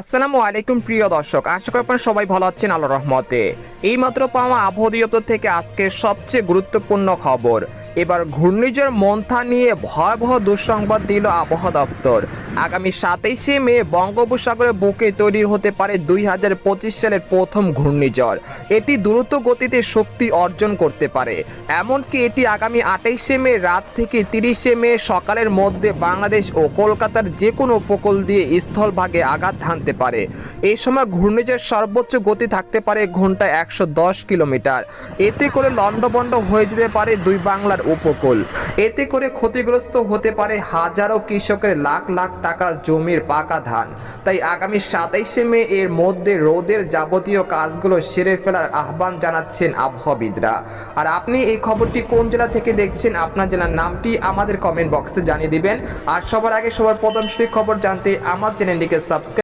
আসসালামু আলাইকুম প্রিয় দর্শক, আশা করি আপনারা সবাই ভালো আছেন আল্লাহর রহমতে। এইমাত্র পাওয়া আবহাওয়া অধিদপ্তর থেকে আজকের সবচেয়ে গুরুত্বপূর্ণ খবর। এবার ঘূর্ণিঝড় মন্থা নিয়ে ভয়াবহ দুঃসংবাদ দিল আবহাওয়া দপ্তর। আগামী 27শে মে বঙ্গোপসাগরের বুকে তৈরি হতে পারে 2025 সালের প্রথম ঘূর্ণিঝড়। এটি দ্রুত গতিতে শক্তি অর্জন করতে পারে, এমনকি এটি আগামী 28শে মে রাত থেকে 30শে মে সকালের মধ্যে বাংলাদেশ ও কলকাতার যে কোনো উপকূল দিয়ে স্থলভাগে আঘাত হানতে পারে। এই সময় ঘূর্ণিঝড়ের সর্বোচ্চ গতি থাকতে পারে ঘন্টায় 110 কিলোমিটার। এতে করে লন্ডভন্ড হয়ে যেতে পারে দুই বাংলার উপকূল। এতে করে ক্ষতিগ্রস্ত হতে পারে হাজারো কৃষকের লাখ লাখ টাকার জমির পাকা ধান। তাই আগামী 27শে মে এর মধ্যে রোদের যাবতীয় কাজগুলো সেরে ফেলার আহ্বান জানাচ্ছেন আবহাওয়াবিদরা। আর আপনি এই খবরটি কোন জেলা থেকে দেখছেন, আপনার জেলার নামটি আমাদের কমেন্ট বক্সে জানিয়ে দিবেন। আর সবার আগে সবার প্রথম সেই খবর জানতে আমার চ্যানেলটিকে সাবস্ক্রাইব